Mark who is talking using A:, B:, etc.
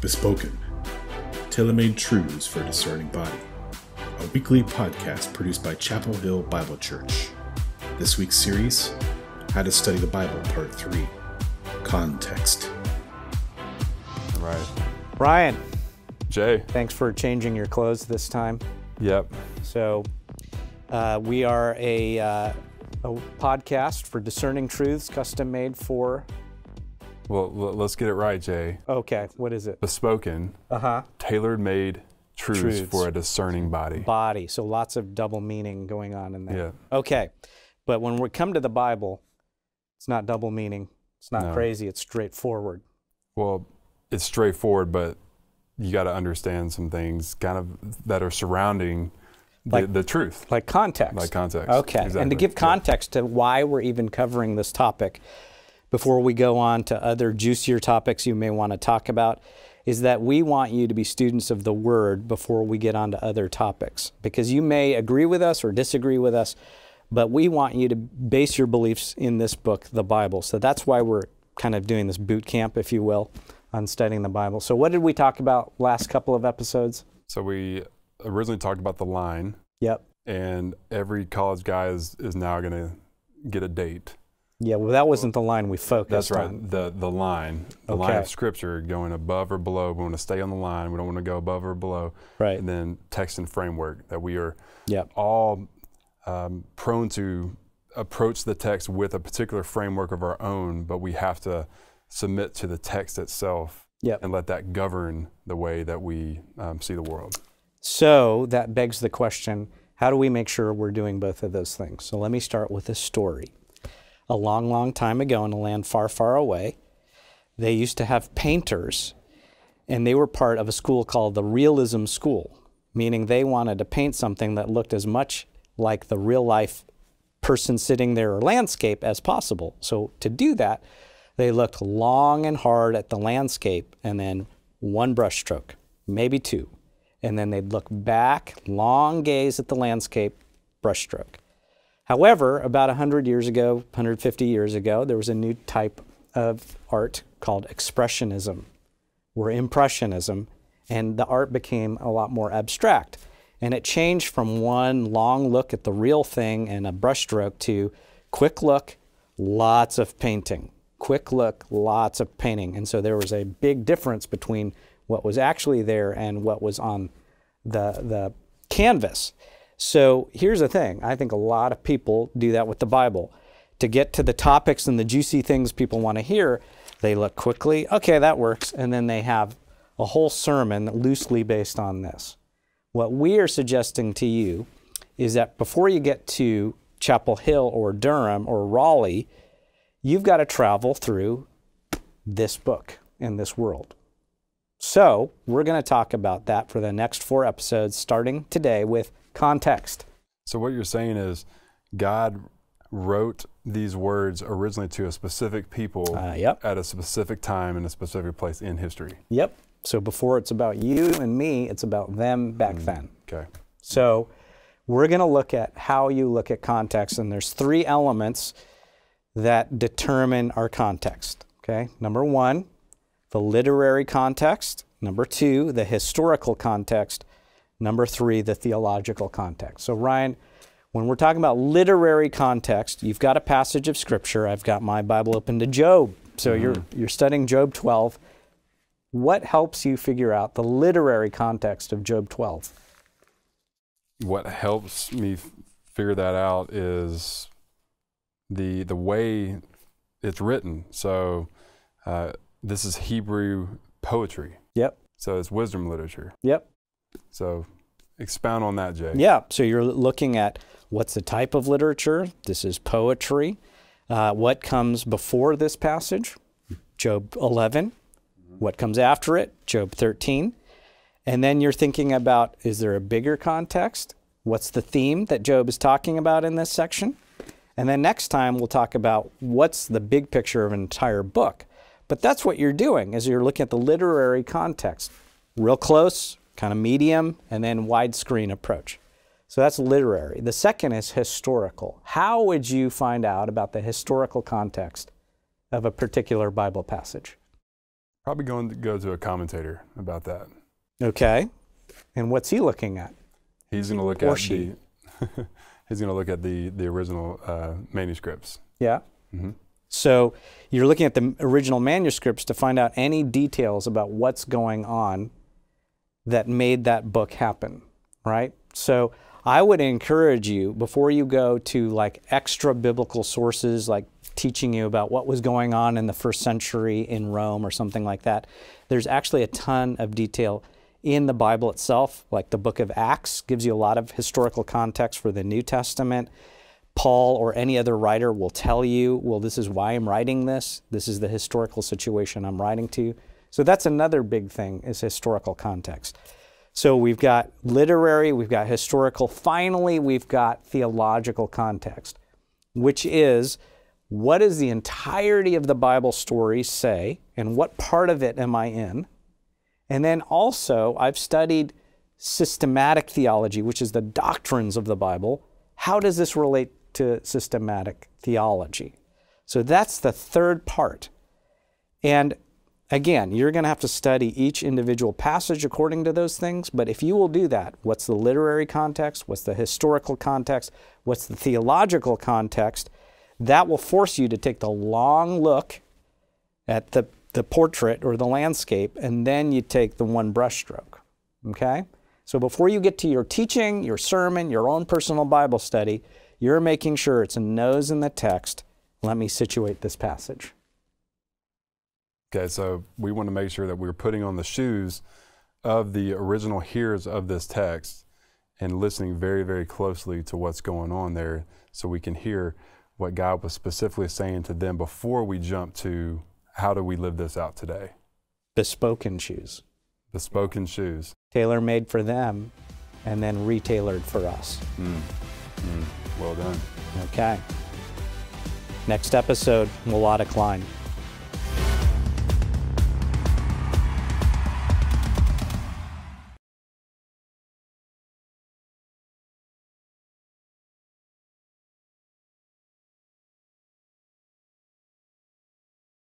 A: Bespoken, tailor-made truths for a discerning body. A weekly podcast produced by Chapel Hill Bible Church. This week's series, How to Study the Bible, Part 3, Context.
B: All right.
C: Ryan.
B: Jay.
C: Thanks for changing your clothes this time.
B: Yep.
C: So we are a podcast for discerning truths, custom made for...
B: Well, let's get it right, Jay.
C: Okay, what is it?
B: Bespoken, tailor-made truths for a discerning body.
C: So lots of double meaning going on in there.
B: Yeah.
C: Okay, but when we come to the Bible, it's not double meaning. It's not crazy. It's straightforward.
B: Well, it's straightforward, but you got to understand some things kind of that are surrounding the truth.
C: Like context.
B: Like context.
C: Okay,
B: exactly.
C: And to give context to why we're even covering this topic, before we go on to other juicier topics you may want to talk about, is that we want you to be students of the Word before we get on to other topics. Because you may agree with us or disagree with us, but we want you to base your beliefs in this book, the Bible. So that's why we're kind of doing this boot camp, if you will, on studying the Bible. So what did we talk about last couple of episodes?
B: So we originally talked about the line.
C: Yep.
B: And every college guy is now going to get a date.
C: Yeah, well, that wasn't the line we focused on.
B: That's right, the line of Scripture going above or below. We want to stay on the line. We don't want to go above or below.
C: Right.
B: And then text and framework, that we are
C: Yep.
B: all prone to approach the text with a particular framework of our own, but we have to submit to the text itself and let that govern the way that we see the world.
C: So that begs the question, how do we make sure we're doing both of those things? So let me start with a story. A long, long time ago in a land far, far away, they used to have painters, and they were part of a school called the Realism School, meaning they wanted to paint something that looked as much like the real-life person sitting there or landscape as possible. So to do that, they looked long and hard at the landscape and then one brush stroke, maybe two. And then they'd look back, long gaze at the landscape, brush stroke. However, about 100 years ago, 150 years ago, there was a new type of art called expressionism or impressionism, and the art became a lot more abstract. And it changed from one long look at the real thing and a brushstroke to quick look, lots of painting. Quick look, lots of painting. And so there was a big difference between what was actually there and what was on the canvas. So here's the thing. I think a lot of people do that with the Bible. To get to the topics and the juicy things people want to hear, they look quickly, okay, that works, and then they have a whole sermon loosely based on this. What we are suggesting to you is that before you get to Chapel Hill or Durham or Raleigh, you've got to travel through this book and this world. So we're going to talk about that for the next 4 episodes, starting today with context.
B: So what you're saying is God wrote these words originally to a specific people at a specific time in a specific place in history.
C: Yep. So before it's about you and me, it's about them back then.
B: Okay.
C: So we're going to look at how you look at context, and there's 3 elements that determine our context. Okay. Number 1, the literary context. Number 2, the historical context. Number 3, the theological context. So Ryan, when we're talking about literary context, you've got a passage of Scripture. I've got my Bible open to Job. So you're studying Job 12. What helps you figure out the literary context of Job 12?
B: What helps me figure that out is the way it's written. So this is Hebrew poetry.
C: Yep.
B: So it's wisdom literature.
C: Yep.
B: So expound on that, Jay.
C: Yeah, so you're looking at what's the type of literature. This is poetry. What comes before this passage? Job 11. What comes after it? Job 13. And then you're thinking about, is there a bigger context? What's the theme that Job is talking about in this section? And then next time we'll talk about what's the big picture of an entire book. But that's what you're doing, is you're looking at the literary context. Real close, kind of medium, and then widescreen approach. So that's literary. The second is historical. How would you find out about the historical context of a particular Bible passage?
B: Probably going to go to a commentator about that.
C: Okay. And what's he looking at?
B: He's going to look at the he's going to look at the original manuscripts.
C: Yeah. Mm-hmm. So you're looking at the original manuscripts to find out any details about what's going on that made that book happen, right? So I would encourage you, before you go to like extra biblical sources, like teaching you about what was going on in the first century in Rome or something like that, there's actually a ton of detail in the Bible itself. Like the book of Acts gives you a lot of historical context for the New Testament. Paul or any other writer will tell you, well, this is why I'm writing this. This is the historical situation I'm writing to. So that's another big thing, is historical context. So we've got literary, we've got historical, finally we've got theological context, which is, what does the entirety of the Bible story say, and what part of it am I in? And then also, I've studied systematic theology, which is the doctrines of the Bible. How does this relate to systematic theology? So that's the third part. And again, you're going to have to study each individual passage according to those things, but if you will do that, what's the literary context, what's the historical context, what's the theological context, that will force you to take the long look at the portrait or the landscape, and then you take the one brushstroke, okay? So before you get to your teaching, your sermon, your own personal Bible study, you're making sure it's a nose in the text. Let me situate this passage.
B: Okay, so we want to make sure that we're putting on the shoes of the original hearers of this text and listening very, very closely to what's going on there, so we can hear what God was specifically saying to them before we jump to how do we live this out today.
C: Bespoken shoes.
B: Bespoken shoes.
C: Tailor-made for them and then retailored for us.
B: Well done.
C: Okay. Next episode, Mullah decline.